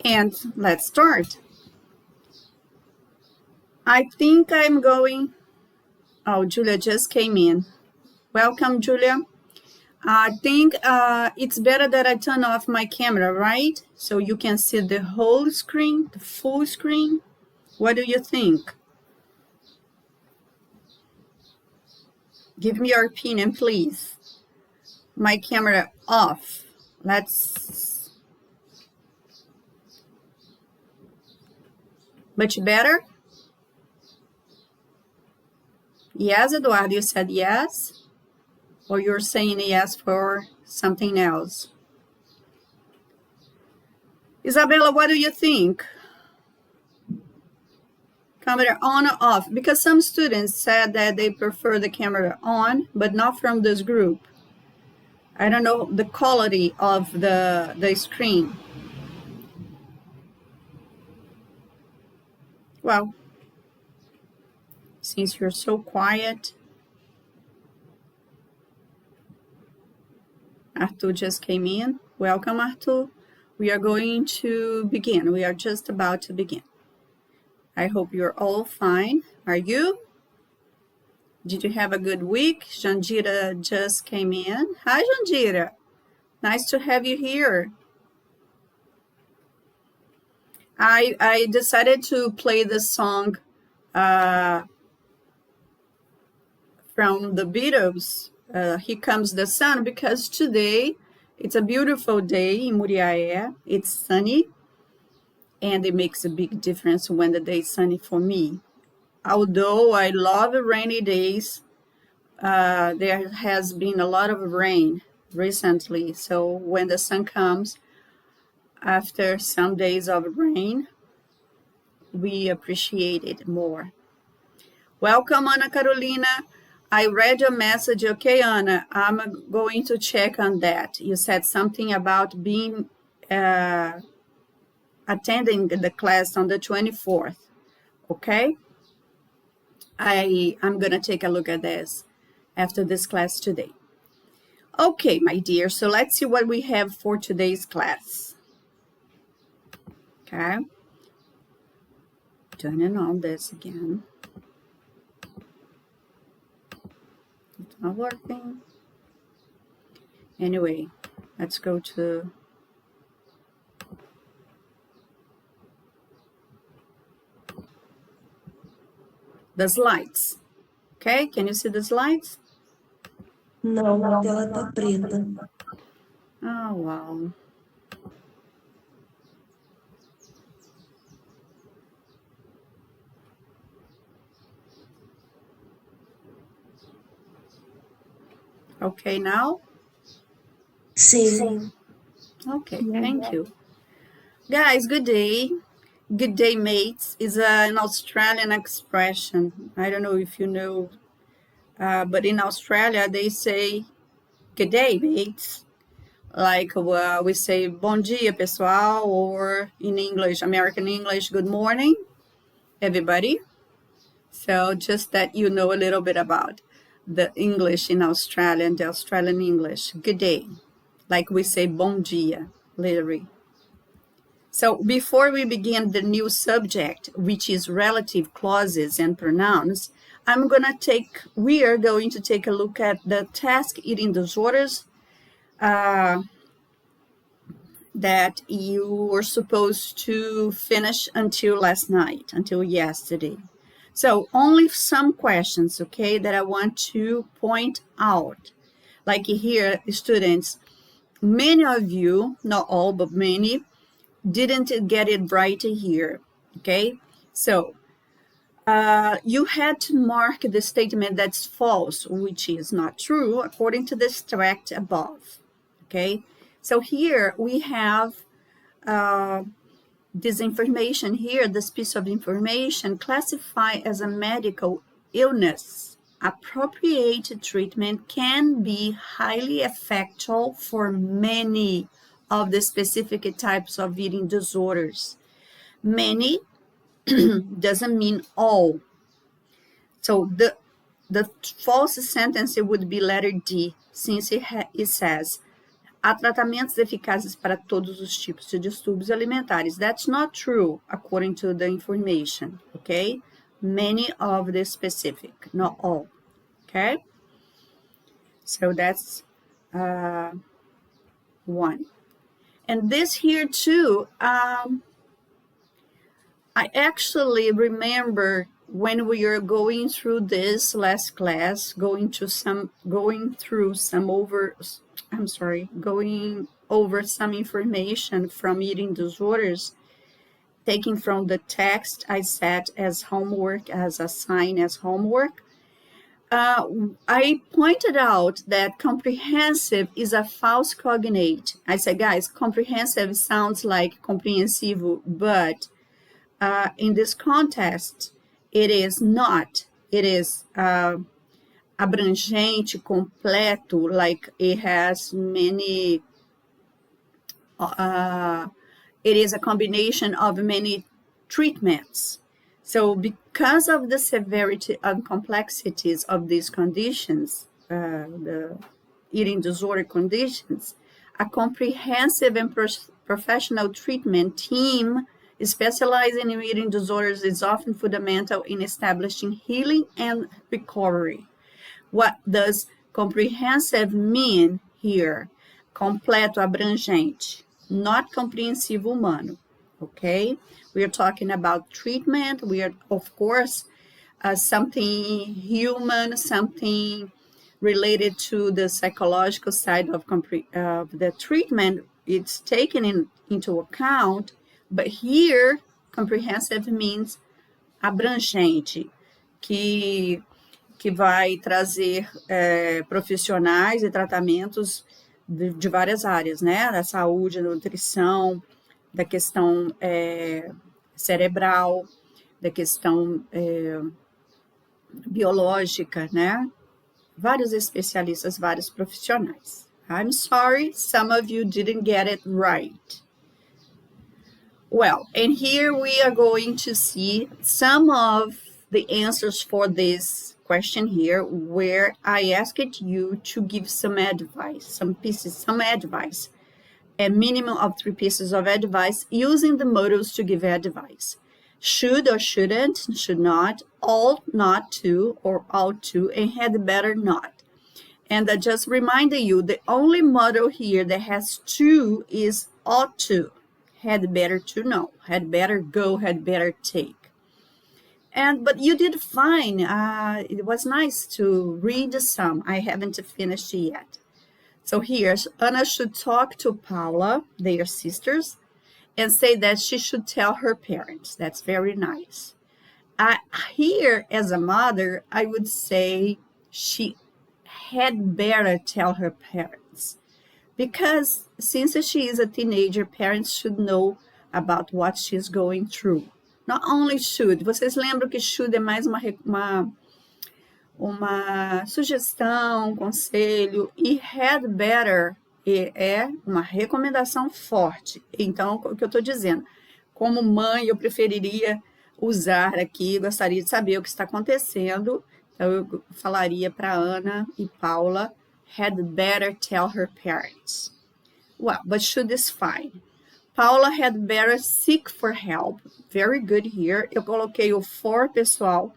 And let's start. I think I'm going... Oh, Julia just came in. Welcome, Julia. I think it's better that I turn off my camera, right? So you can see the whole screen, the full screen. What do you think? Give me your opinion, please. My camera off. Let's... Much better? Yes, Eduardo, you said yes? Or you're saying yes for something else? Isabella, what do you think? Camera on or off? Because some students said that they prefer the camera on, but not from this group. I don't know the quality of the screen. Well, since you're so quiet, Arthur just came in. Welcome, Arthur. We are going to begin. We are just about to begin. I hope you're all fine. Are you? Did you have a good week? Jandira just came in. Hi, Jandira. Nice to have you here. I decided to play this song from the Beatles, Here Comes the Sun, because today it's a beautiful day in Muriaé. It's sunny, and it makes a big difference when the day is sunny for me. Although I love rainy days, there has been a lot of rain recently. So when the sun comes after some days of rain, we appreciate it more. Welcome, Ana Carolina. I read your message. Okay, Ana, I'm going to check on that. You said something about being attending the class on the 24th. Okay? I'm going to take a look at this after this class today. Okay, my dear, so let's see what we have for today's class. Okay. Turning on this again. It's not working. Anyway, let's go to the slides. Okay, can you see the slides? Não, a tela tá preta. Oh, wow. Okay, now? Sim. Okay, thank you. Guys, good day. Good day, mates is an Australian expression. I don't know if you know, but in Australia, they say, good day, mates. Like we say, bom dia, pessoal, or in English, American English, good morning, everybody. So just that you know a little bit about the English in Australia and the Australian English. Good day. Like we say, bom dia, literally. So before we begin the new subject, which is relative clauses and pronouns, we are going to take a look at the task eating disorders that you were supposed to finish until last night, until yesterday. So only some questions, okay, that I want to point out. Like here, students, many of you, not all, but many, didn't get it right here, okay? So you had to mark the statement that's false, which is not true, according to the extract above, okay? So here we have this information here, this piece of information classified as a medical illness. Appropriate treatment can be highly effectual for many of the specific types of eating disorders. Many doesn't mean all. So the false sentence would be letter D, since it says há tratamentos eficazes para todos os tipos de distúrbios alimentares. That's not true, according to the information, okay? Many of the specific, not all, okay? So that's one. And this here too, I actually remember when we are going through this last class, going over some information from eating disorders, taking from the text I set as homework, as assigned as homework. I pointed out that comprehensive is a false cognate. I said, guys, comprehensive sounds like compreensivo, but in this context, it is not. It is abrangente, completo, like it has many, it is a combination of many treatments. So because of the severity and complexities of these conditions, the eating disorder conditions, a comprehensive and professional treatment team specializing in eating disorders is often fundamental in establishing healing and recovery. What does comprehensive mean here? Completo, abrangente, not compreensivo humano, okay? We are talking about treatment. We are, of course, something human, something related to the psychological side of the treatment. It's taken into account, but here, comprehensive means abrangente, que vai trazer profissionais e tratamentos de várias áreas, né? Da saúde, da nutrição, da questão cerebral, da questão biológica, né? Vários especialistas, vários profissionais. I'm sorry, some of you didn't get it right. Well, and here we are going to see some of the answers for this question here, where I asked you to give some advice, some advice, a minimum of 3 pieces of advice using the modals to give advice. Should or shouldn't, should not, ought not to, or ought to, and had better not. And I just reminded you, the only modal here that has to is ought to, had better to know, had better go, had better take. But you did fine. It was nice to read some. I haven't finished yet. So here, Anna should talk to Paula, their sisters, and say that she should tell her parents. That's very nice. Here, as a mother, I would say she had better tell her parents. Because since she is a teenager, parents should know about what she's going through. Not only should. Vocês lembram que should é mais uma sugestão, um conselho, e had better é uma recomendação forte. Então, o que eu estou dizendo? Como mãe, eu preferiria usar aqui, gostaria de saber o que está acontecendo, então eu falaria para Ana e Paula, had better tell her parents. Well, but should is fine. Paula had better seek for help. Very good here. Eu coloquei o for, pessoal.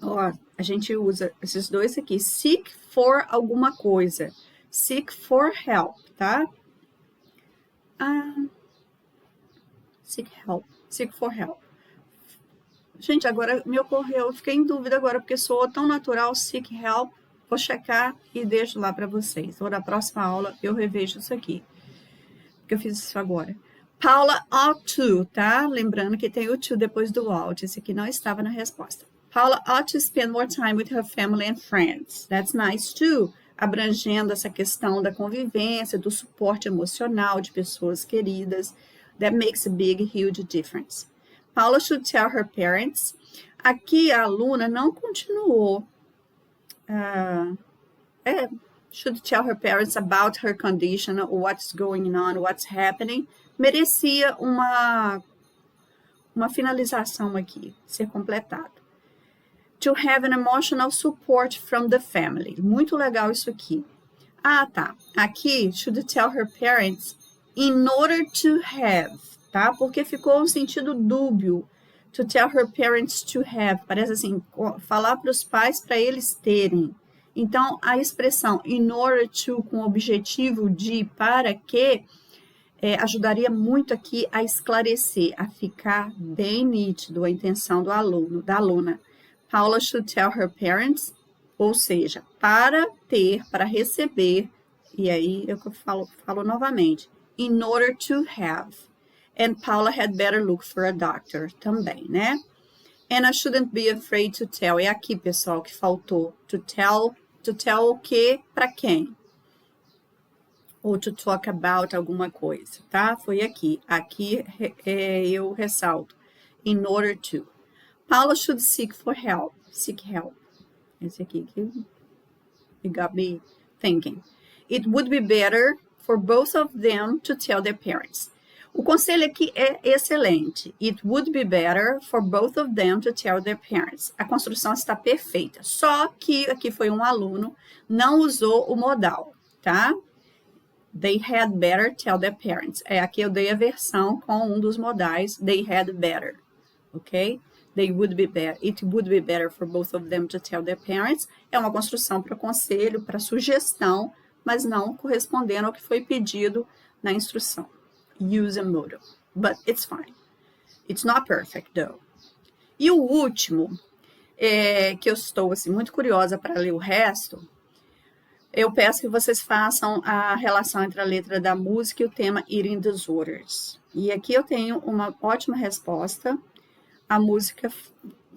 Ó, a gente usa esses dois aqui. Seek for alguma coisa. Seek for help, tá? Seek help. Seek for help. Gente, agora me ocorreu, eu fiquei em dúvida agora, porque soou tão natural, seek help. Vou checar e deixo lá para vocês. Ou na próxima aula eu revejo isso aqui. Porque eu fiz isso agora. Paula ought to, tá? Lembrando que tem o to depois do ought. Esse aqui não estava na resposta. Paula ought to spend more time with her family and friends. That's nice too. Abrangendo essa questão da convivência, do suporte emocional de pessoas queridas. That makes a big, huge difference. Paula should tell her parents. Aqui a aluna não continuou. Should tell her parents about her condition, what's going on, what's happening. Merecia uma finalização aqui, ser completado. To have an emotional support from the family. Muito legal isso aqui. Ah, tá. Aqui, should tell her parents in order to have, tá? Porque ficou um sentido dúbio. To tell her parents to have. Parece assim, falar para os pais para eles terem. Então, a expressão in order to, com o objetivo de, para que, ajudaria muito aqui a esclarecer, a ficar bem nítido a intenção do aluno, da aluna. Paula should tell her parents, ou seja, para ter, para receber, e aí eu falo novamente, in order to have. And Paula had better look for a doctor também, né? And I shouldn't be afraid to tell. É aqui, pessoal, que faltou. To tell o quê? Para quem? Ou to talk about alguma coisa, tá? Foi aqui. Aqui eu ressalto. In order to. Paula should seek for help. Seek help. Esse aqui que it got me thinking. It would be better for both of them to tell their parents. O conselho aqui é excelente. It would be better for both of them to tell their parents. A construção está perfeita. Só que aqui foi um aluno, não usou o modal, tá? They had better tell their parents. Aqui eu dei a versão com um dos modais. They had better, ok? They would be better. It would be better for both of them to tell their parents. É uma construção para conselho, para sugestão, mas não correspondendo ao que foi pedido na instrução. Use a modal, but it's fine. It's not perfect, though. E o último, que eu estou assim, muito curiosa para ler o resto, eu peço que vocês façam a relação entre a letra da música e o tema Eating Disorders. E aqui eu tenho uma ótima resposta. A música,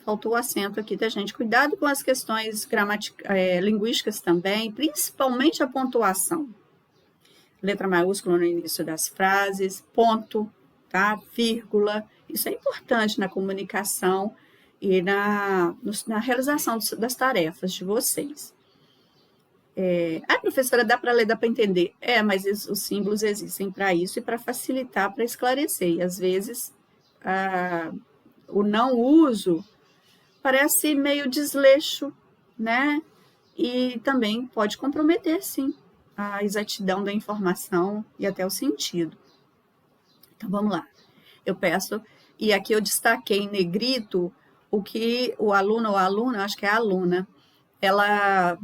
faltou o acento aqui da gente. Cuidado com as questões linguísticas também, principalmente a pontuação. Letra maiúscula no início das frases, ponto, tá? Vírgula. Isso é importante na comunicação e na realização das tarefas de vocês. Professora, dá para ler, dá para entender. Mas os símbolos existem para isso e para facilitar, para esclarecer. E às vezes o não uso parece meio desleixo, né? E também pode comprometer, sim, a exatidão da informação e até o sentido. Então, vamos lá. Eu peço, e aqui eu destaquei em negrito o que o aluno ou a aluna, acho que é a aluna, ela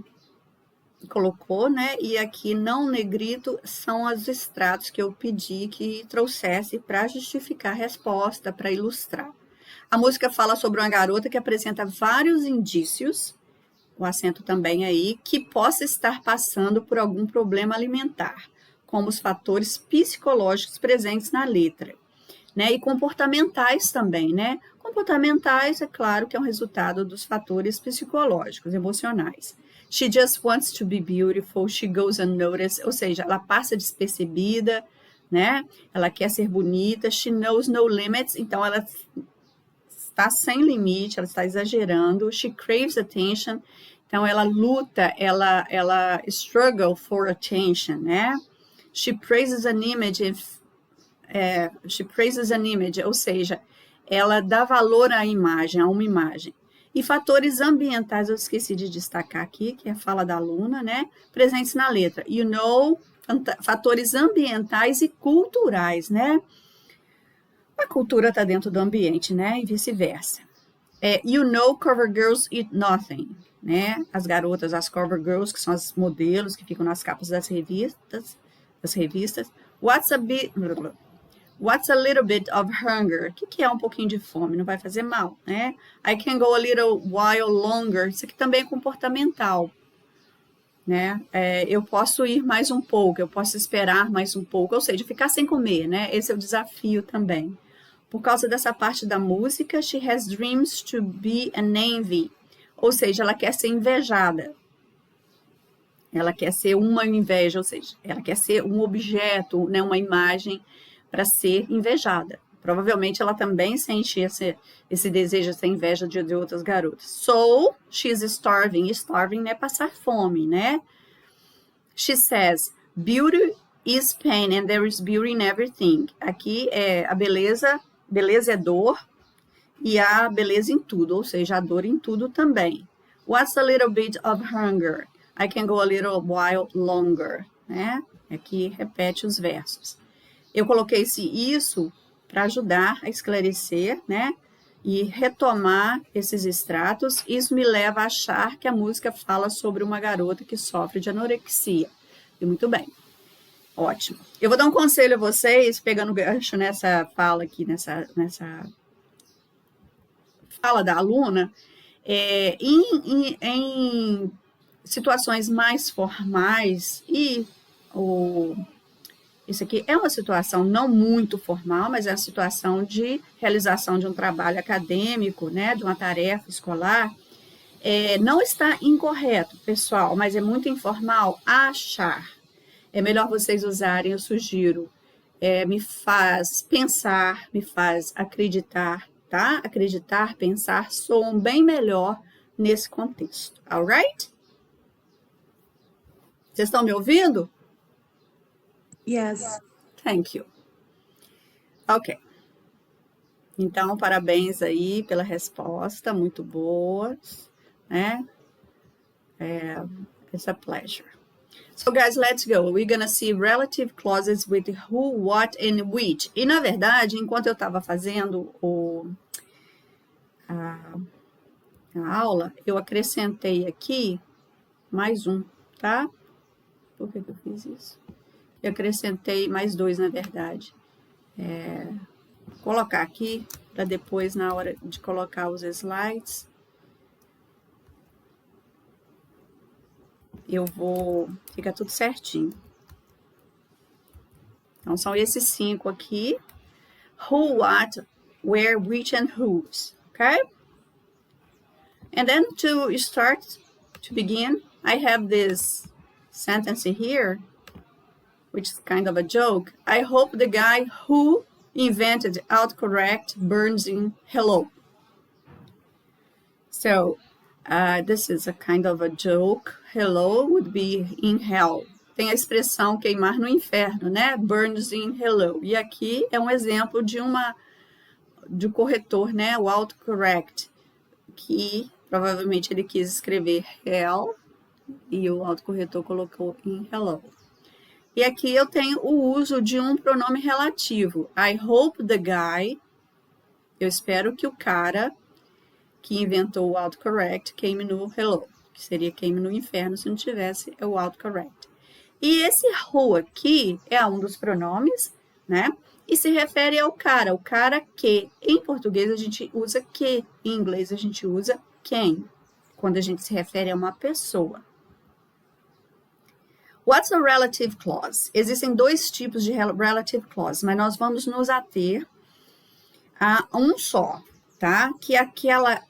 colocou, né? E aqui não negrito são os extratos que eu pedi que trouxesse para justificar a resposta, para ilustrar. A música fala sobre uma garota que apresenta vários indícios, o acento também aí, que possa estar passando por algum problema alimentar, como os fatores psicológicos presentes na letra, né? E comportamentais também, né? Comportamentais, é claro, que é um resultado dos fatores psicológicos, emocionais. She just wants to be beautiful, she goes unnoticed, ou seja, ela passa despercebida, né? Ela quer ser bonita, she knows no limits, então ela está sem limite, ela está exagerando, she craves attention, então ela luta, ela struggle for attention, né? She praises an image, ou seja, ela dá valor à imagem, a uma imagem. E fatores ambientais, eu esqueci de destacar aqui, que é a fala da aluna, né? Presentes na letra. You know, fatores ambientais e culturais, né? A cultura está dentro do ambiente, né? E vice-versa. You know, cover girls eat nothing, né? As garotas, as cover girls, que são as modelos que ficam nas capas das revistas. What's a little bit of hunger? O que é um pouquinho de fome? Não vai fazer mal, né? I can go a little while longer. Isso aqui também é comportamental, né? Eu posso ir mais um pouco, eu posso esperar mais um pouco, ou seja, ficar sem comer, né? Esse é o desafio também. Por causa dessa parte da música, she has dreams to be an envy, ou seja, ela quer ser invejada. Ela quer ser uma inveja, ou seja, ela quer ser um objeto, né, uma imagem para ser invejada. Provavelmente ela também sente esse desejo, essa inveja de outras garotas. So, she's starving. Starving é passar fome, né? She says, beauty is pain and there is beauty in everything. Aqui é a beleza é dor e a beleza em tudo, ou seja, a dor em tudo também. What's a little bit of hunger? I can go a little while longer, né? Aqui repete os versos. Eu coloquei isso para ajudar a esclarecer, né? E retomar esses extratos. Isso me leva a achar que a música fala sobre uma garota que sofre de anorexia. E muito bem. Ótimo. Eu vou dar um conselho a vocês, pegando gancho nessa fala aqui, nessa fala da aluna, em situações mais formais, e isso aqui é uma situação não muito formal, mas é a situação de realização de um trabalho acadêmico, né, de uma tarefa escolar, não está incorreto, pessoal, mas é muito informal achar. É melhor vocês usarem, eu sugiro, me faz pensar, me faz acreditar, tá? Acreditar, pensar, soam bem melhor nesse contexto, alright? Vocês estão me ouvindo? Yes. Thank you. Ok. Então, parabéns aí pela resposta, muito boas, né? It's a pleasure. So, guys, let's go. We're gonna see relative clauses with who, what, and which. E, na verdade, enquanto eu estava fazendo a aula, eu acrescentei aqui mais um, tá? Por que eu fiz isso? Eu acrescentei mais 2, na verdade. Vou colocar aqui, para depois, na hora de colocar os slides, fica tudo certinho. Então, são esses 5 aqui. Who, what, where, which, and whose, okay? And then to begin, I have this sentence here, which is kind of a joke. I hope the guy who invented autocorrect burns in hello. So, this is a kind of a joke. Hello would be in hell. Tem a expressão queimar no inferno, né? Burns in hello. E aqui é um exemplo de um corretor, né? O autocorrect, que provavelmente ele quis escrever hell e o autocorretor colocou em hello. E aqui eu tenho o uso de um pronome relativo. I hope the guy, eu espero que o cara que inventou o autocorrect came no hello, que seria came no inferno se não tivesse o autocorrect. E esse who aqui é um dos pronomes, né? E se refere ao cara, o cara que. Em português a gente usa que, em inglês a gente usa quem, quando a gente se refere a uma pessoa. What's a relative clause? Existem 2 tipos de relative clause, mas nós vamos nos ater a um só, tá? Que aquela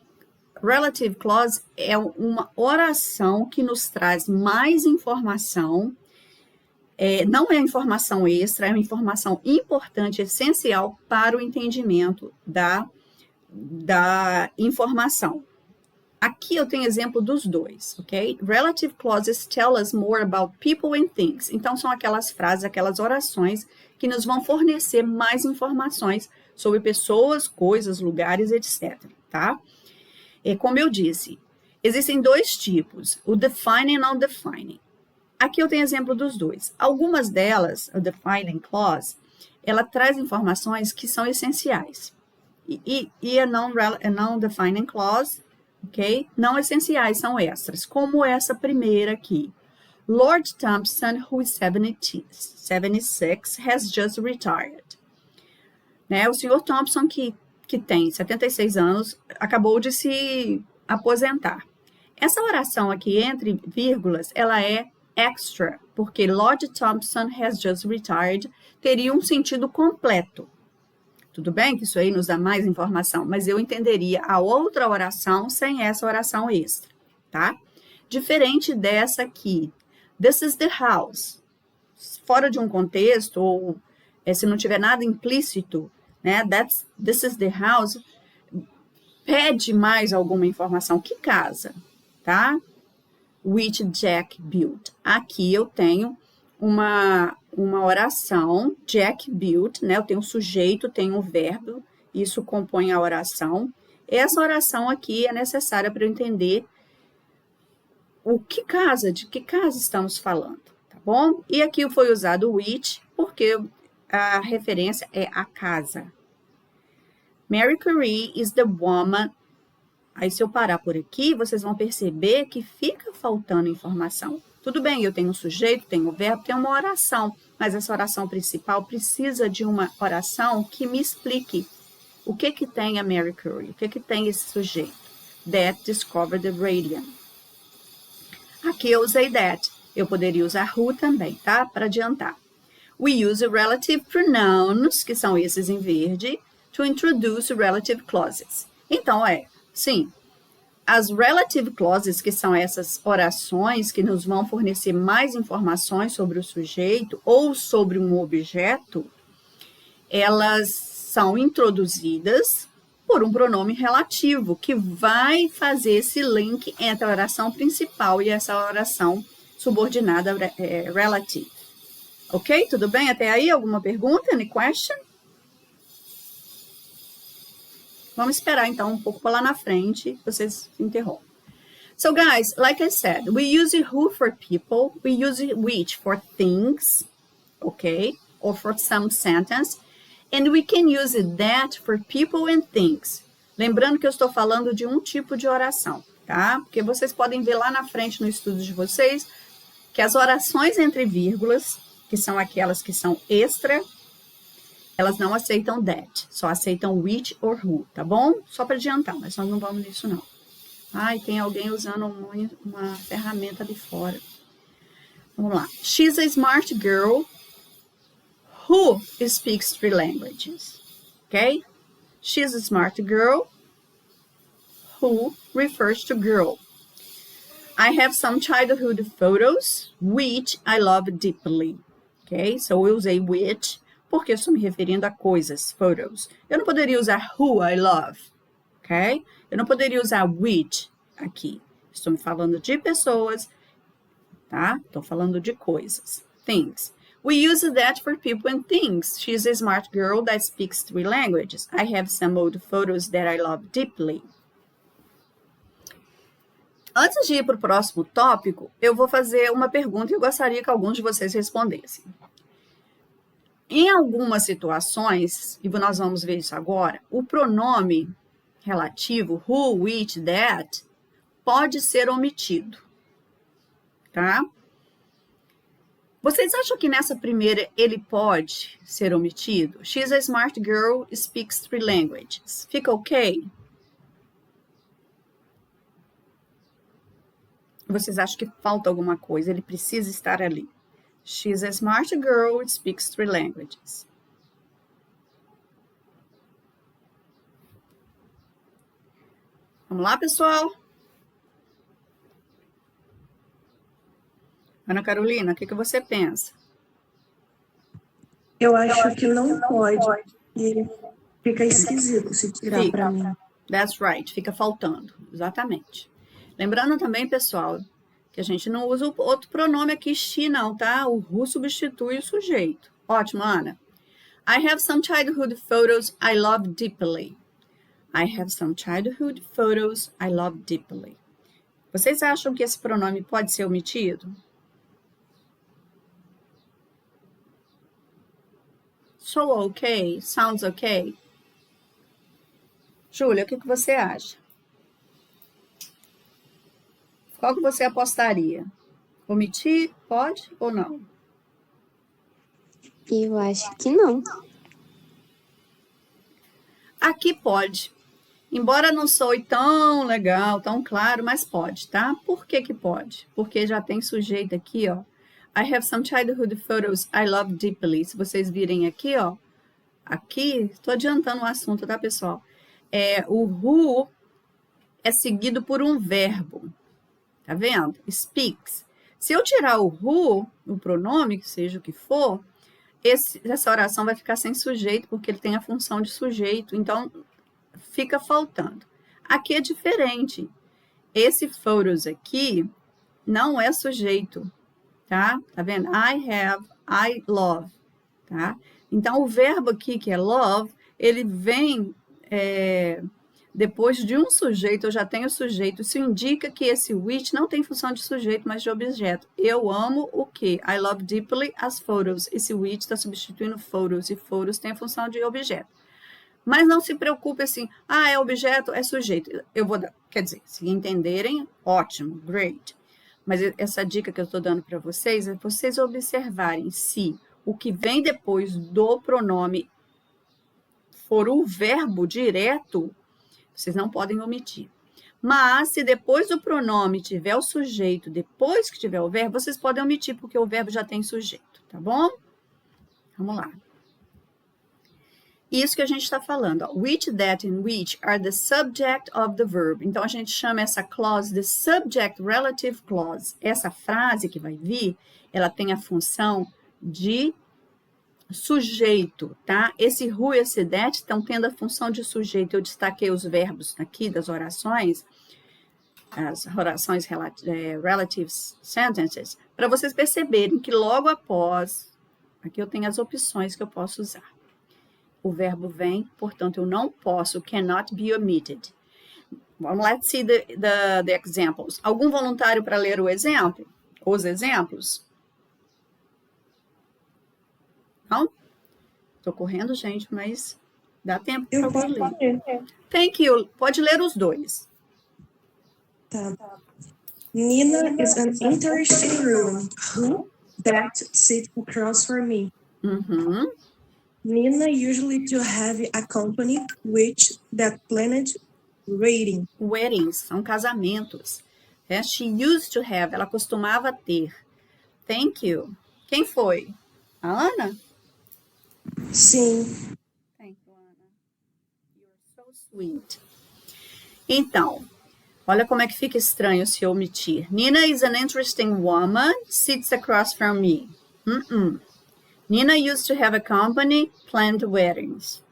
relative clause é uma oração que nos traz mais informação. Não é informação extra, é uma informação importante, essencial para o entendimento da informação. Aqui eu tenho exemplo dos 2, ok? Relative clauses tell us more about people and things. Então, são aquelas frases, aquelas orações que nos vão fornecer mais informações sobre pessoas, coisas, lugares, etc, tá? Como eu disse, existem 2 tipos, o defining e não defining. Aqui eu tenho exemplo dos 2. Algumas delas, a defining clause, ela traz informações que são essenciais. E a non-defining clause, ok? Não essenciais, são extras, como essa primeira aqui. Lord Thompson, who is 76, has just retired. Né? O senhor Thompson, que tem 76 anos, acabou de se aposentar. Essa oração aqui, entre vírgulas, ela é extra, porque Lord Thompson has just retired teria um sentido completo. Tudo bem que isso aí nos dá mais informação, mas eu entenderia a outra oração sem essa oração extra, tá? Diferente dessa aqui. This is the house. Fora de um contexto, ou se não tiver nada implícito, né? This is the house, pede mais alguma informação. Que casa, tá? Which Jack built. Aqui eu tenho uma oração, Jack built, né? Eu tenho um sujeito, tenho um verbo, isso compõe a oração. Essa oração aqui é necessária para eu entender de que casa estamos falando, tá bom? E aqui foi usado which, porque a referência é a casa. Mary Curie is the woman. Aí, se eu parar por aqui, vocês vão perceber que fica faltando informação. Tudo bem, eu tenho um sujeito, tenho um verbo, tenho uma oração, mas essa oração principal precisa de uma oração que me explique o que tem a Mary Curie, o que tem esse sujeito. That discovered the radium. Aqui eu usei that. Eu poderia usar who também, tá? Para adiantar. We use relative pronouns, que são esses em verde, to introduce relative clauses. Então, sim, as relative clauses, que são essas orações que nos vão fornecer mais informações sobre o sujeito ou sobre um objeto, elas são introduzidas por um pronome relativo, que vai fazer esse link entre a oração principal e essa oração subordinada relative. Ok? Tudo bem até aí? Alguma pergunta? Any question? Vamos esperar, então, um pouco para lá na frente, vocês interrompem. So, guys, like I said, we use who for people, we use which for things, okay, or for some sentence, and we can use that for people and things. Lembrando que eu estou falando de um tipo de oração, tá? Porque vocês podem ver lá na frente no estudo de vocês que as orações entre vírgulas, que são aquelas que são extra, elas não aceitam that, só aceitam which or who, tá bom? Só para adiantar, mas nós não vamos nisso não. Ai, tem alguém usando uma ferramenta ali fora. Vamos lá. She's a smart girl who speaks 3 languages, ok? She's a smart girl who refers to girl. I have some childhood photos which I love deeply, ok? So eu usei which porque eu estou me referindo a coisas, photos. Eu não poderia usar who I love, ok? Eu não poderia usar which aqui. Estou me falando de pessoas, tá? Estou falando de coisas, things. We use that for people and things. She's a smart girl that speaks 3 languages. I have some old photos that I love deeply. Antes de ir para o próximo tópico, eu vou fazer uma pergunta e eu gostaria que alguns de vocês respondessem. Em algumas situações, e nós vamos ver isso agora, o pronome relativo, who, which, that, pode ser omitido, tá? Vocês acham que nessa primeira ele pode ser omitido? She's a smart girl, speaks 3 languages. Fica ok? Vocês acham que falta alguma coisa? Ele precisa estar ali. She's a smart girl, speaks 3 languages. Vamos lá, pessoal? Ana Carolina, o que você pensa? Eu acho que não pode. E fica esquisito se tirar para mim. That's right, fica faltando, exatamente. Lembrando também, pessoal, que a gente não usa o outro pronome aqui, she, não, tá? O who substitui o sujeito. Ótimo, Ana. I have some childhood photos I love deeply. I have some childhood photos I love deeply. Vocês acham que esse pronome pode ser omitido? So okay? Sounds okay? Júlia, o que você acha? Qual que você apostaria? Omitir, pode ou não? Eu acho que não. Aqui pode. Embora não soe tão legal, tão claro, mas pode, tá? Por que que pode? Porque já tem sujeito aqui, ó. I have some childhood photos I love deeply. Se vocês virem aqui, ó. Aqui, estou adiantando o assunto, tá, pessoal? O who é seguido por um verbo. Tá vendo? Speaks. Se eu tirar o who, o pronome, que seja o que for, essa oração vai ficar sem sujeito, porque ele tem a função de sujeito. Então, fica faltando. Aqui é diferente. Esse photos aqui não é sujeito, tá? Tá vendo? I have, I love, tá? Então, o verbo aqui, que é love, ele vem depois de um sujeito, eu já tenho sujeito. Isso indica que esse which não tem função de sujeito, mas de objeto. Eu amo o quê? I love deeply as photos. Esse which está substituindo photos, e photos tem a função de objeto. Mas não se preocupe assim, é objeto, é sujeito. Eu vou dar, quer dizer, se entenderem, ótimo, great. Mas essa dica que eu estou dando para vocês é vocês observarem se o que vem depois do pronome for o verbo direto, vocês não podem omitir. Mas, se depois do pronome tiver o sujeito, depois que tiver o verbo, vocês podem omitir, porque o verbo já tem sujeito, tá bom? Vamos lá. Isso que a gente está falando, ó. Which, that, and which are the subject of the verb. Então, a gente chama essa clause de subject relative clause. Essa frase que vai vir, ela tem a função de sujeito, tá? Esse who e esse that estão tendo a função de sujeito. Eu destaquei os verbos aqui das orações, as orações relative sentences, para vocês perceberem que logo após, aqui eu tenho as opções que eu posso usar. O verbo vem, portanto, eu não posso, cannot be omitted. Let's see the examples. Algum voluntário para ler o exemplo? Os exemplos? Não? Estou correndo, gente, mas dá tempo para Eu posso ler. ler. Thank you. Pode ler os dois. Tá. Nina is an interesting room. Who that sits across from me? Uhum. Nina usually to have a company which that planned reading. Weddings, são casamentos. She used to have, ela costumava ter. Thank you. Quem foi? A Ana? Sim. Thank you, Ana. You're so sweet. Então, olha como é que fica estranho se eu omitir. Nina is an interesting woman, sits across from me. Nina used to have a company, planned weddings.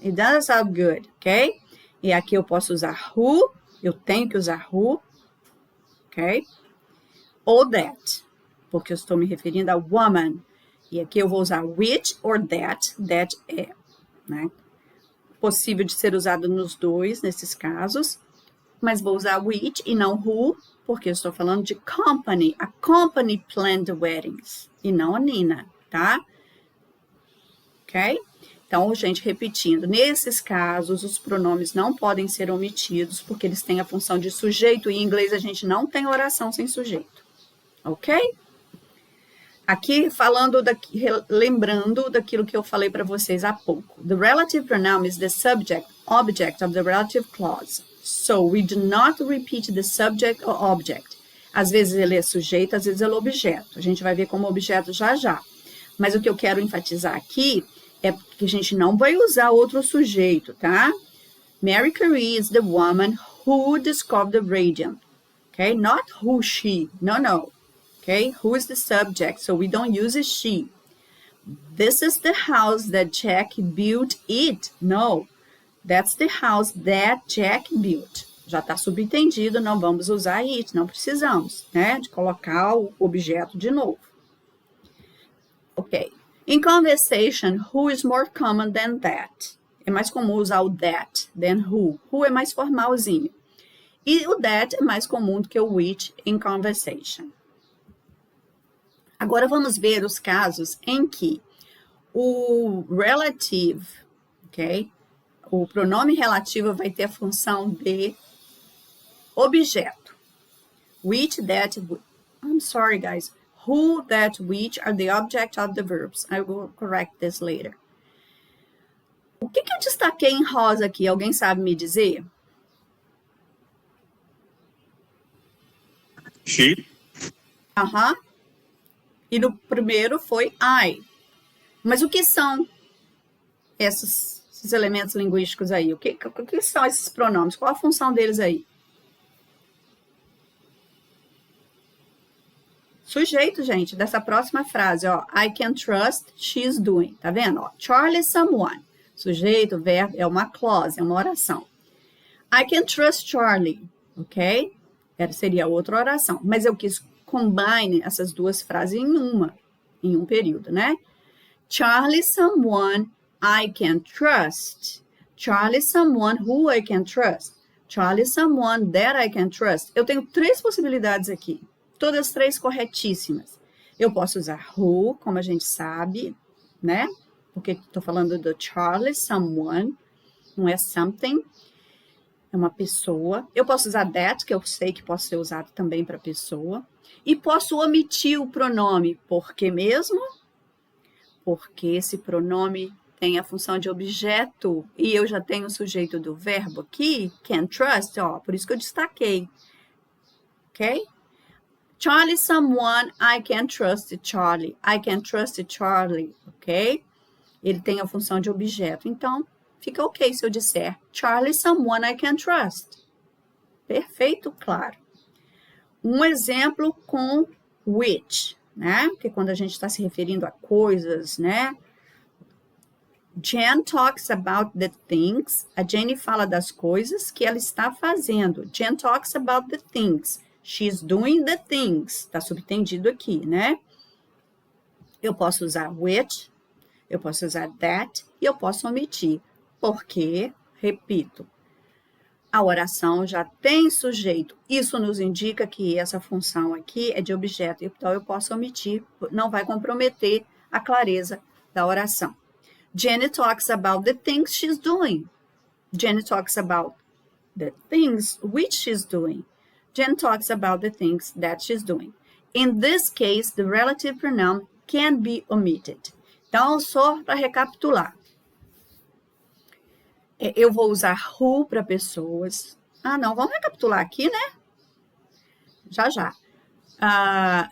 It doesn't sound good, ok? E aqui eu posso usar who, eu tenho que usar who, ok? Ou that, porque eu estou me referindo a woman. E aqui eu vou usar which or that é, né? Possível de ser usado nos dois, nesses casos. Mas vou usar which e não who, porque eu estou falando de company. A company planned weddings, e não a Nina, tá? Ok? Então, gente, repetindo, nesses casos, os pronomes não podem ser omitidos, porque eles têm a função de sujeito, e em inglês a gente não tem oração sem sujeito. Ok? Aqui, lembrando daquilo que eu falei para vocês há pouco. The relative pronoun is the subject, object of the relative clause. So, we do not repeat the subject or object. Às vezes ele é sujeito, às vezes ele é objeto. A gente vai ver como objeto já já. Mas o que eu quero enfatizar aqui é que a gente não vai usar outro sujeito, tá? Mary Curie is the woman who discovered the radium. Okay? Not who she. No. Okay? Who is the subject? So we don't use a she. This is the house that Jack built it. No. That's the house that Jack built. Já está subentendido, não vamos usar it, não precisamos, né? De colocar o objeto de novo. Ok. In conversation, who is more common than that? É mais comum usar o that than who. Who é mais formalzinho. E o that é mais comum do que o which in conversation. Agora vamos ver os casos em que o relative, ok? O pronome relativo vai ter a função de objeto. Which, that, I'm sorry guys. Who, that, which are the object of the verbs. I will correct this later. O que eu destaquei em rosa aqui? Alguém sabe me dizer? She. E no primeiro foi I. Mas o que são esses elementos linguísticos aí? O que são esses pronomes? Qual a função deles aí? Sujeito, gente, dessa próxima frase, ó. I can trust she's doing. Tá vendo? Ó, Charlie is someone. Sujeito, verbo, é uma clause, é uma oração. I can trust Charlie, ok? Seria outra oração. Mas eu quis combine essas duas frases em um período, né? Charlie is someone I can trust. Charlie is someone who I can trust. Charlie is someone that I can trust. Eu tenho 3 possibilidades aqui, todas 3 corretíssimas. Eu posso usar who, como a gente sabe, né? Porque estou falando do Charlie, someone, não é something, é uma pessoa. Eu posso usar that, que eu sei que pode ser usado também para pessoa. E posso omitir o pronome. Por que mesmo? Porque esse pronome tem a função de objeto e eu já tenho o sujeito do verbo aqui, can trust, ó, por isso que eu destaquei. Ok? Charlie, someone, I can trust Charlie. I can trust Charlie, ok? Ele tem a função de objeto, então fica ok se eu disser Charlie, someone I can trust. Perfeito, claro. Um exemplo com which, né? Porque quando a gente está se referindo a coisas, né? Jen talks about the things. A Jenny fala das coisas que ela está fazendo. Jen talks about the things. She's doing the things. Está subtendido aqui, né? Eu posso usar which, eu posso usar that e eu posso omitir. Porque, repito, a oração já tem sujeito. Isso nos indica que essa função aqui é de objeto. Então, eu posso omitir, não vai comprometer a clareza da oração. Jenny talks about the things she's doing. Jenny talks about the things which she's doing. Jen talks about the things that she's doing. In this case, the relative pronoun can be omitted. Então, só para recapitular. Eu vou usar who para pessoas. Ah, não, vamos recapitular aqui, né? Já.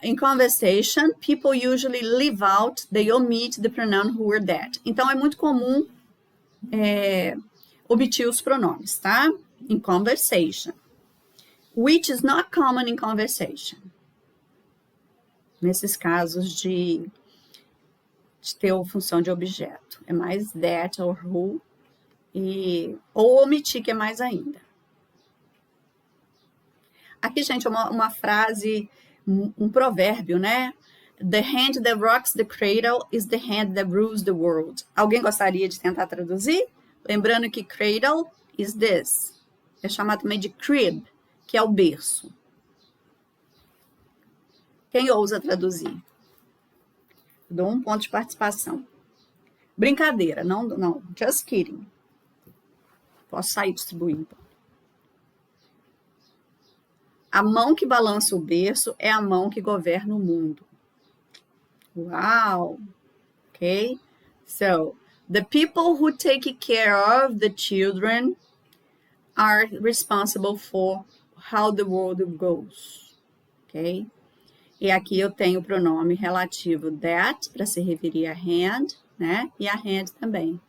In conversation, people usually leave out, they omit the pronoun who or that. Então, é muito comum omitir os pronomes, tá? In conversation. Which is not common in conversation. Nesses casos de ter a função de objeto. É mais that or who. Ou omitir, que é mais ainda. Aqui, gente, é uma frase, um provérbio, né? The hand that rocks the cradle is the hand that rules the world. Alguém gostaria de tentar traduzir? Lembrando que cradle is this. É chamado também de crib, que é o berço. Quem ousa traduzir? Dou 1 ponto de participação. Brincadeira, não, just kidding. Posso sair distribuindo. A mão que balança o berço é a mão que governa o mundo. Wow! Okay? So, the people who take care of the children are responsible for how the world goes. Ok? E aqui eu tenho o pronome relativo that, para se referir a hand, né? E a hand também.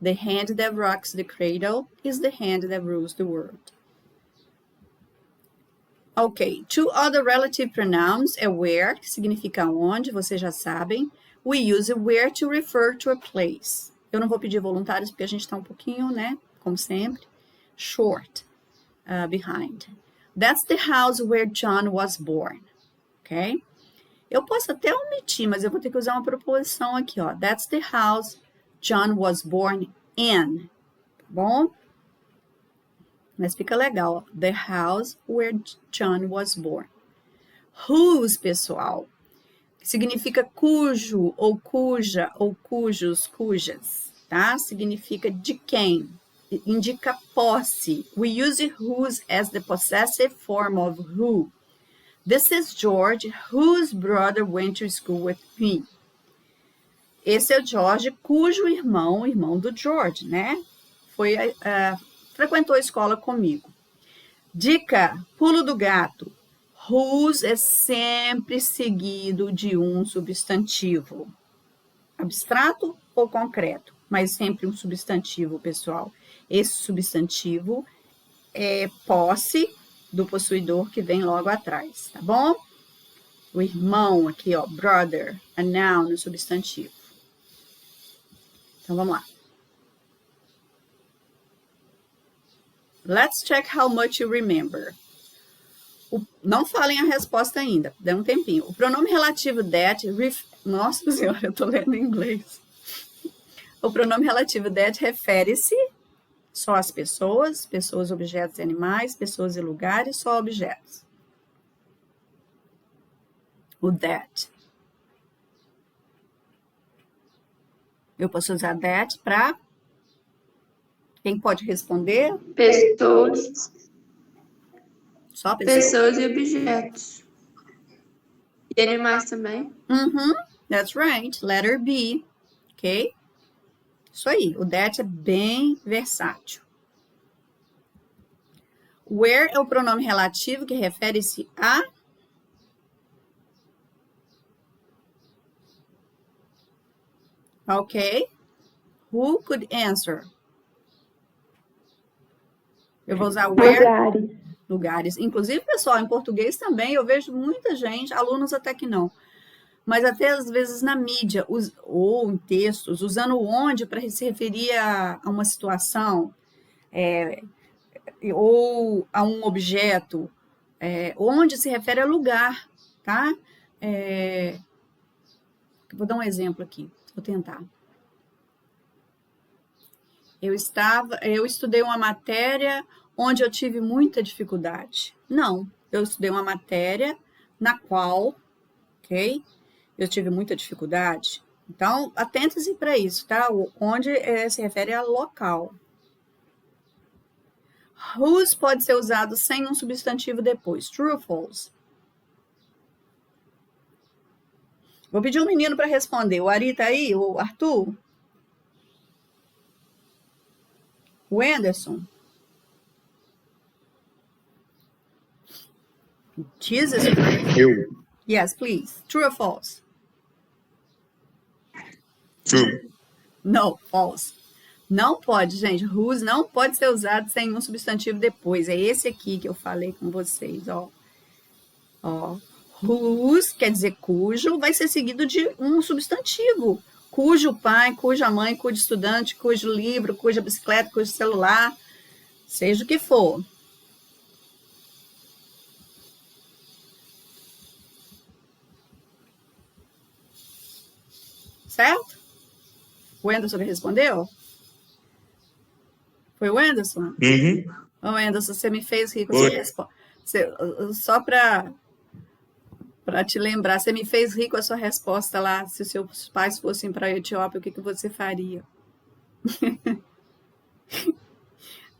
The hand that rocks the cradle is the hand that rules the world. Ok, 2 other relative pronouns é where, que significa onde, vocês já sabem. We use where to refer to a place. Eu não vou pedir voluntários porque a gente está um pouquinho, né, como sempre, short behind. That's the house where John was born. Ok? Eu posso até omitir, mas eu vou ter que usar uma proposição aqui, ó. That's the house John was born in. Tá bom? Mas fica legal. The house where John was born. Whose, pessoal, significa cujo, ou cuja, ou cujos, cujas, tá? Significa de quem. Indica posse. We use whose as the possessive form of who. This is George, whose brother went to school with me. Esse é o George, cujo irmão do George, né? Frequentou a escola comigo. Dica, pulo do gato. Whose é sempre seguido de um substantivo. Abstrato ou concreto, mas sempre um substantivo, pessoal. Esse substantivo é posse do possuidor que vem logo atrás, tá bom? O irmão aqui, ó, brother, a noun, o substantivo. Então, vamos lá. Let's check how much you remember. Não falem a resposta ainda, dê um tempinho. O pronome relativo that, nossa senhora, eu tô lendo em inglês. O pronome relativo that refere-se Só as pessoas, pessoas, objetos e animais, pessoas e lugares, só objetos. O that. Eu posso usar that para... Quem pode responder? Pessoas, Só pessoas? pessoas e objetos. E animais também. That's right. Letter B. Ok? Isso aí. O that é bem versátil. Where é o pronome relativo que refere-se a... Ok. Who could answer? Eu vou usar where. Lugares. Lugares. Inclusive, pessoal, em português também eu vejo muita gente, alunos até que não, mas até às vezes na mídia, ou em textos, usando o onde para se referir a uma situação, ou a um objeto. Onde se refere a lugar, tá? Vou dar um exemplo aqui, vou tentar. Eu estudei uma matéria onde eu tive muita dificuldade. Não, eu estudei uma matéria na qual, ok? Eu tive muita dificuldade. Então, atente-se para isso, tá? Onde se refere a local. Whose pode ser usado sem um substantivo depois. True ou false? Vou pedir um menino para responder. O Ari tá aí? O Arthur? O Anderson? Jesus? Eu. Yes, please. True or false? True. No, false. Não pode, gente. Whose não pode ser usado sem um substantivo depois. É esse aqui que eu falei com vocês, ó. Whose quer dizer cujo, vai ser seguido de um substantivo. Cujo pai, cuja mãe, cujo estudante, cujo livro, cuja bicicleta, cujo celular, seja o que for. Certo? O Anderson respondeu? Foi o Anderson? Uhum. Ô, Anderson, você me fez rir com a sua resposta. Só para te lembrar, você me fez rir com a sua resposta lá. Se os seus pais fossem para a Etiópia, o que você faria?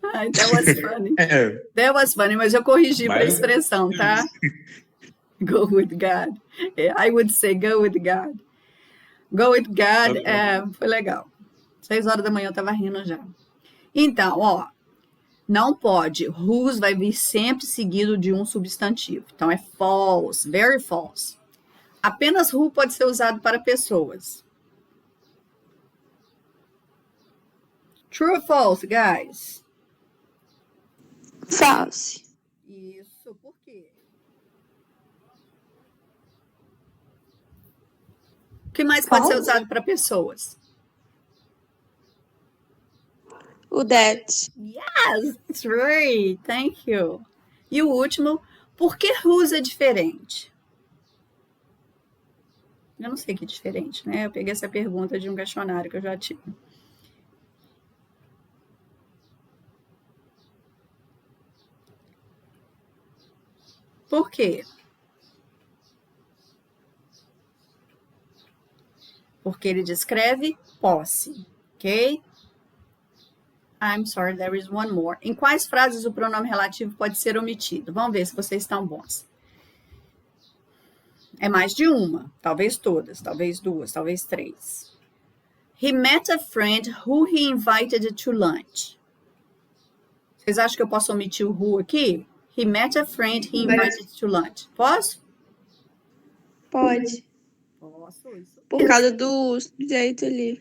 Ai, that was funny. That was funny, mas eu corrigi para a expressão, tá? Go with God. I would say go with God. Go with God, foi legal. 6 horas da manhã eu estava rindo já. Então, ó, não pode. Whose vai vir sempre seguido de um substantivo. Então, é false, very false. Apenas who pode ser usado para pessoas. True or false, guys? False. Isso, por quê? O que mais pode ser usado para pessoas? O that. Yes, that's right. Thank you. E o último, por que whose é diferente? Eu não sei que é diferente, né? Eu peguei essa pergunta de um questionário que eu já tive. Por quê? Porque ele descreve posse, ok? I'm sorry, there is one more. Em quais frases o pronome relativo pode ser omitido? Vamos ver se vocês estão bons. É mais de uma, talvez todas, talvez 2, talvez 3. He met a friend who he invited to lunch. Vocês acham que eu posso omitir o who aqui? He met a friend he invited to lunch. Posso? Pode. Posso. Isso. Por causa do sujeito ali.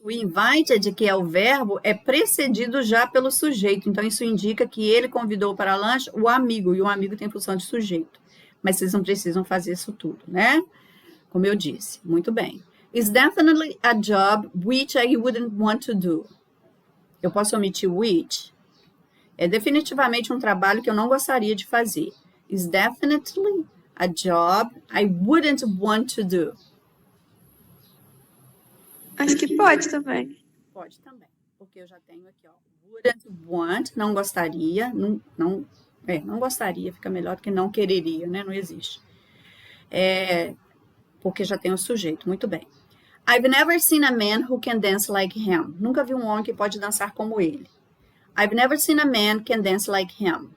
O invited, que é o verbo, é precedido já pelo sujeito. Então, isso indica que ele convidou para lanche o amigo, e o amigo tem função de sujeito. Mas vocês não precisam fazer isso tudo, né? Como eu disse. Muito bem. It's definitely a job which I wouldn't want to do. Eu posso omitir which? É definitivamente um trabalho que eu não gostaria de fazer. It's definitely a job I wouldn't want to do. Acho que pode também. Pode também. porque eu já tenho aqui, ó, wouldn't want, não gostaria, não gostaria, fica melhor do que não quereria, né? Não existe. Porque já tem o sujeito, muito bem. I've never seen a man who can dance like him. Nunca vi um homem que pode dançar como ele. I've never seen a man can dance like him.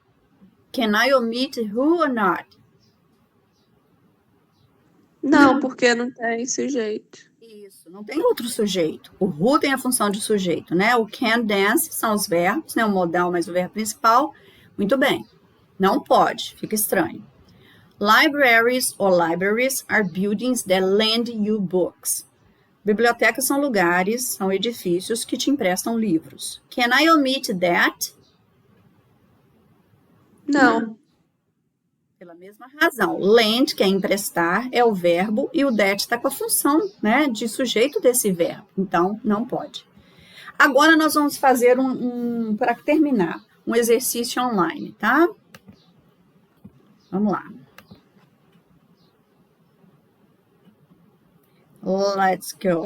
Can I omit who or not? Não, porque não tem sujeito. Isso, não tem outro sujeito. O who tem a função de sujeito, né? O can dance são os verbos, né? O modal mais o verbo principal. Muito bem. Não pode, fica estranho. Libraries or libraries are buildings that lend you books. Bibliotecas são lugares, são edifícios que te emprestam livros. Can I omit that? Não. Pela mesma razão. Lend, que é emprestar, é o verbo, e o that está com a função, né, de sujeito desse verbo. Então, não pode. Agora, nós vamos fazer para terminar, um exercício online, tá? Vamos lá. Let's go.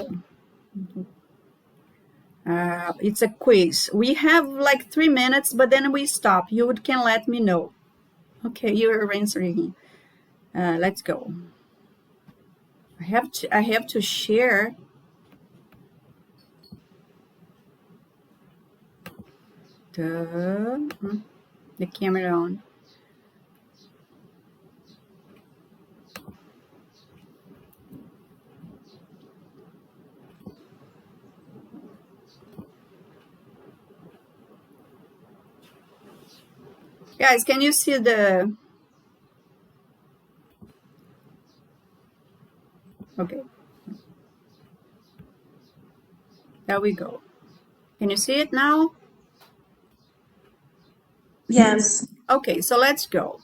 It's a quiz. We have like 3 minutes, but then we stop. You can let me know. Okay, you're answering. Let's go. I have to share. The camera on. Guys, can you see the... Okay. There we go. Can you see it now? Yes. Okay, so let's go.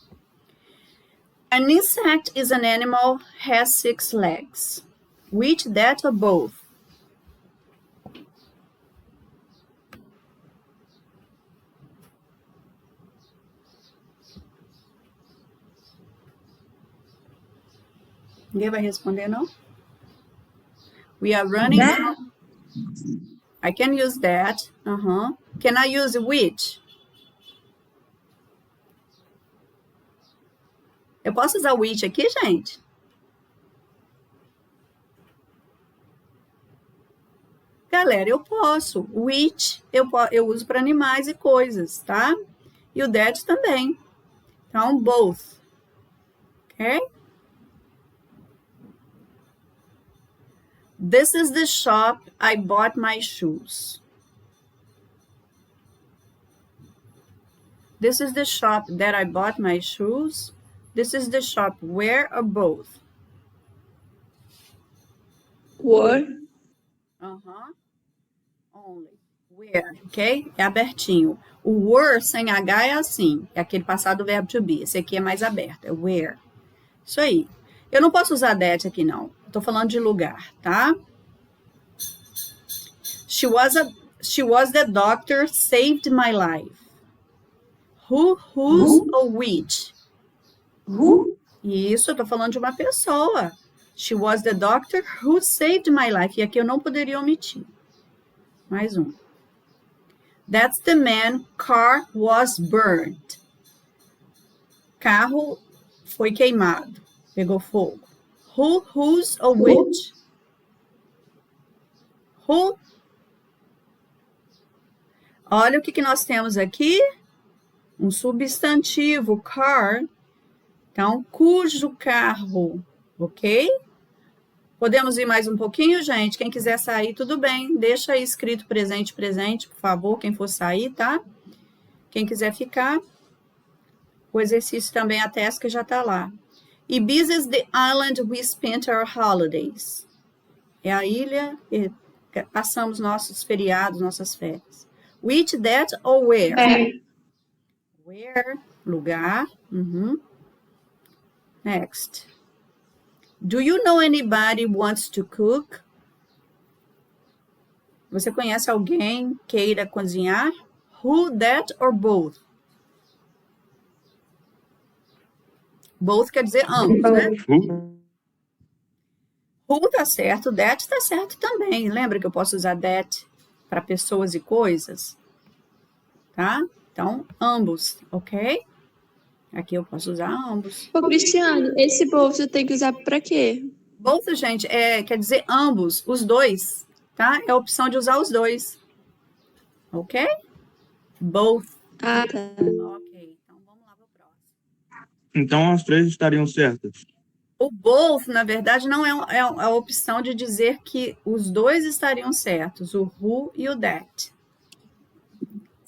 An insect is an animal, has 6 legs. Which, that, or both? Ninguém vai responder, não? We are running. That. I can use that. Can I use which? Eu posso usar which aqui, gente? Galera, eu posso. Which eu uso para animais e coisas, tá? E o that também. Então, both. Ok? This is the shop I bought my shoes. This is the shop that I bought my shoes. This is the shop where, or both? Were. Only. Where, ok? É abertinho. O were sem H é assim. É aquele passado do verbo to be. Esse aqui é mais aberto. É where. Isso aí. Eu não posso usar that aqui, não. Estou falando de lugar, tá? She was the doctor, saved my life. Who, whose, ou which? Who? Isso, eu estou falando de uma pessoa. She was the doctor who saved my life. E aqui eu não poderia omitir. Mais um. That's the man, car was burned. Carro foi queimado. Pegou fogo. Who, whose, or which? Who? Olha o que nós temos aqui. Um substantivo, car. Então, cujo carro, ok? Podemos ir mais um pouquinho, gente? Quem quiser sair, tudo bem. Deixa aí escrito presente, presente, por favor, quem for sair, tá? Quem quiser ficar. O exercício também, a task já tá lá. Ibiza is the island we spent our holidays. É a ilha que passamos nossos feriados, nossas férias. Which, that, or where? Where, lugar. Next. Do you know anybody who wants to cook? Você conhece alguém que queira cozinhar? Who, that, or both? Both quer dizer ambos, né? Who tá certo, that tá certo também. Lembra que eu posso usar that para pessoas e coisas, tá? Então, ambos, ok? Aqui eu posso usar ambos. Ô, Cristiane, esse both tem que usar pra quê? Both, gente, quer dizer ambos, os dois, tá? É a opção de usar os dois, ok? Both. Ah, tá. Ok, então vamos lá para o próximo. Então as três estariam certas. O both, na verdade, não é a opção de dizer que os dois estariam certos, o who e o that.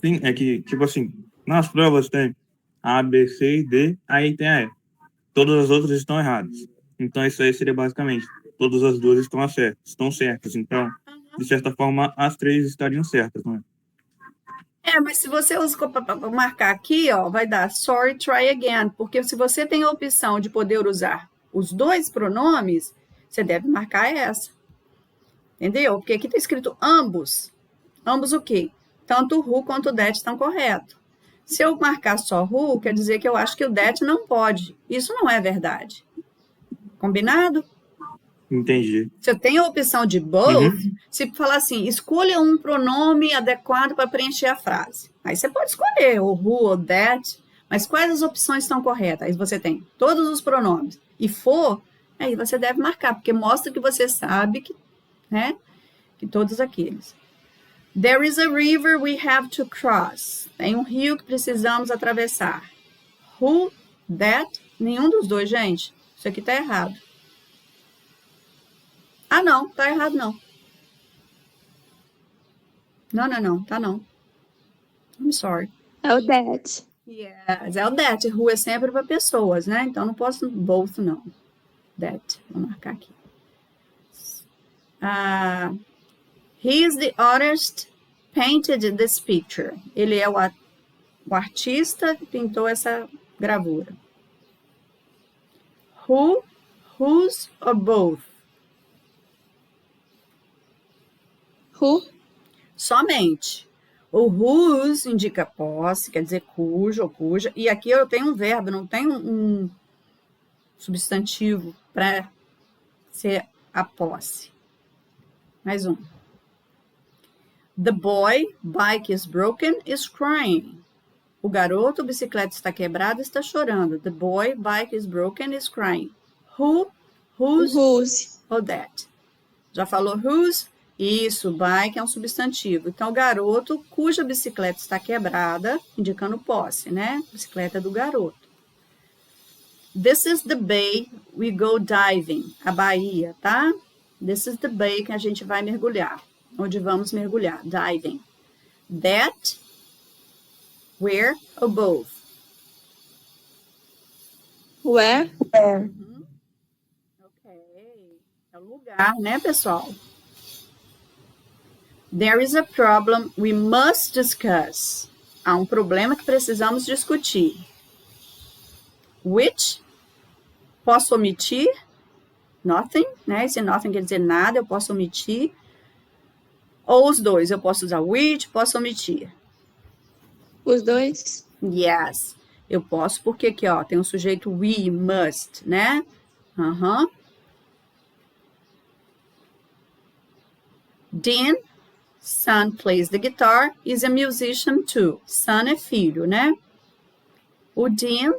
Sim, é que, tipo assim, nas provas tem A, B, C e D, aí tem a E. Todas as outras estão erradas. Então isso aí seria basicamente, todas as duas estão certas. Então, de certa forma, as três estariam certas, não é? Mas se você usa para marcar aqui, ó, vai dar sorry, try again, porque se você tem a opção de poder usar os dois pronomes, você deve marcar essa. Entendeu? Porque aqui está escrito ambos. Ambos o quê? Tanto o who quanto o that estão corretos. Se eu marcar só who, quer dizer que eu acho que o that não pode. Isso não é verdade. Combinado? Entendi. Se eu tenho a opção de both, se falar assim, escolha um pronome adequado para preencher a frase. Aí você pode escolher o who ou that, mas quais as opções estão corretas? Aí você tem todos os pronomes. E for, aí você deve marcar, porque mostra que você sabe que, né, que todos aqueles. There is a river we have to cross. Tem um rio que precisamos atravessar. Who, that, nenhum dos dois, gente. Isso aqui tá errado. Ah, não, tá errado não. Não, tá não. I'm sorry. É o that. Yes, é o that. Who é sempre para pessoas, né? Então não posso both, não. That, vou marcar aqui. He is the artist painted this picture. Ele é o artista que pintou essa gravura. Who, whose or both? Who? Somente. O whose indica posse, quer dizer cujo ou cuja. E aqui eu tenho um verbo, não tenho um substantivo para ser a posse. Mais um. The boy, bike is broken, is crying. O garoto, bicicleta está quebrada, está chorando. The boy, bike is broken, is crying. Who, whose, Whose. ou that? Já falou whose? Isso, bike é um substantivo. Então, o garoto cuja bicicleta está quebrada, indicando posse, né? Bicicleta do garoto. This is the bay we go diving. A baía, tá? This is the bay que a gente vai mergulhar. Onde vamos mergulhar. Diving. That, where or both? Where? Ok. É o lugar, né, pessoal? There is a problem we must discuss. Há um problema que precisamos discutir. Which, posso omitir? Nothing, né? Esse nothing quer dizer nada, eu posso omitir. Ou os dois, eu posso usar which, posso omitir. Os dois? Yes, eu posso, porque aqui, ó, tem um sujeito we, must, né? Dean, son plays the guitar, is a musician too. Son é filho, né? O Dean,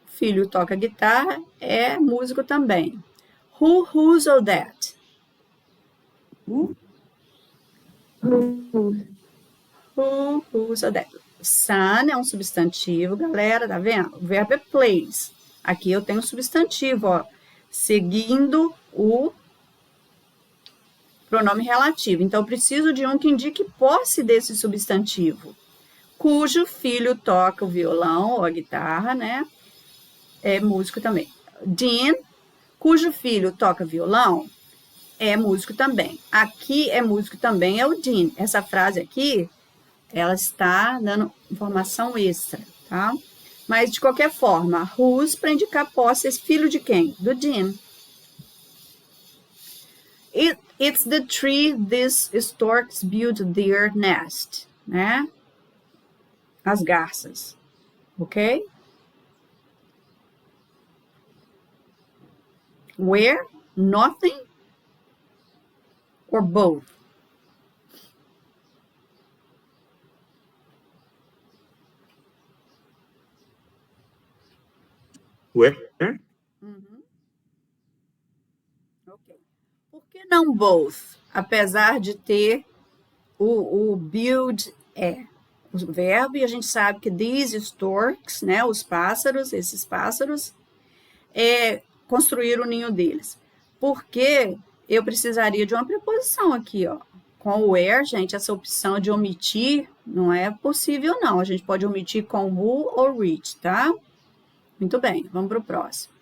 filho toca guitarra, é músico também. Who, whose or that? Who, whose or that? Son é um substantivo, galera, tá vendo? O verbo é plays. Aqui eu tenho um substantivo, ó, seguindo o pronome relativo. Então, eu preciso de um que indique posse desse substantivo, cujo filho toca o violão ou a guitarra, né? É músico também. Dean, cujo filho toca violão, é músico também. Aqui é músico também, é o Dean. Essa frase aqui, ela está dando informação extra, tá? Mas, de qualquer forma, whose para indicar posse, filho de quem? Do Dean. It's the tree these storks build their nest, né? As garças, ok? Where, nothing, or both? Where? Uhum. Ok. Por que não both? Apesar de ter o build o verbo, e a gente sabe que these storks, né, os pássaros, esses pássaros, construir o ninho deles. Porque eu precisaria de uma preposição aqui, ó. Com o where, gente, essa opção de omitir não é possível, não. A gente pode omitir com who ou which, tá? Muito bem, vamos para o próximo.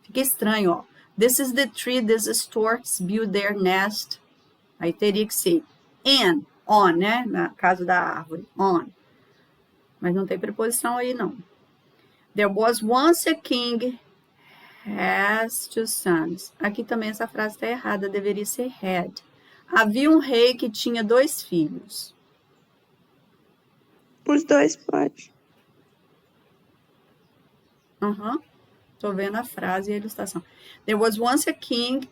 Fica estranho, ó. This is the tree these storks build their nest. Aí teria que ser on, né? No caso da árvore, on. Mas não tem preposição aí, não. There was once a king has two sons. Aqui também essa frase está errada, deveria ser had. Havia um rei que tinha 2 filhos. Os dois pode. Tô vendo a frase e a ilustração. There was once a king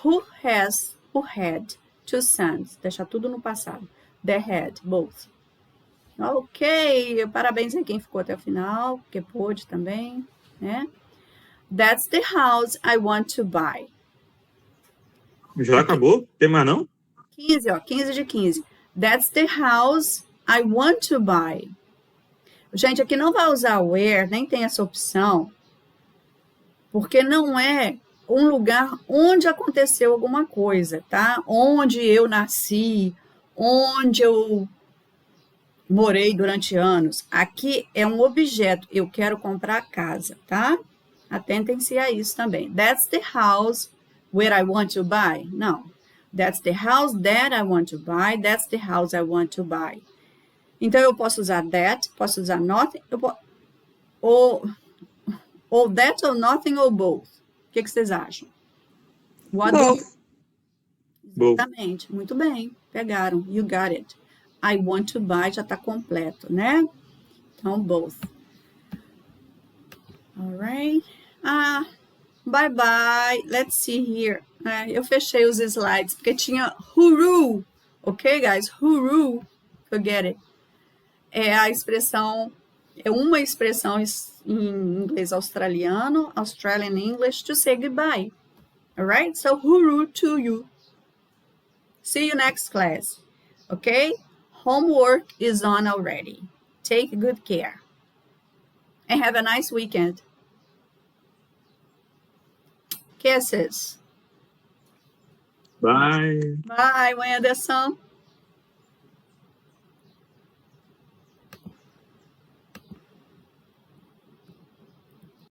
who had 2 sons. Deixa tudo no passado. They had both. Ok, parabéns a quem ficou até o final, porque pôde também, né? That's the house I want to buy. Já acabou? Tem mais não? 15, ó, 15 de 15. That's the house I want to buy. Gente, aqui não vai usar where, nem tem essa opção, porque não é um lugar onde aconteceu alguma coisa, tá? Onde eu nasci, onde eu morei durante anos. Aqui é um objeto, eu quero comprar a casa, tá? Atentem-se a isso também. That's the house where I want to buy. Não. That's the house that I want to buy. That's the house I want to buy. Então, eu posso usar that, posso usar nothing, ou that, ou nothing, ou both. O que vocês acham? Both. Exatamente. Muito bem. Pegaram. You got it. I want to buy já está completo, né? Então, both. Alright. Bye. Let's see here. Eu fechei os slides, porque tinha hooroo. Ok, guys? Hooroo. Forget it. É a expressão, é uma expressão em inglês australiano, Australian English, to say goodbye. Alright? So, hooroo to you. See you next class. Okay? Homework is on already. Take good care. And have a nice weekend. Kisses. Bye. Bye, Anderson.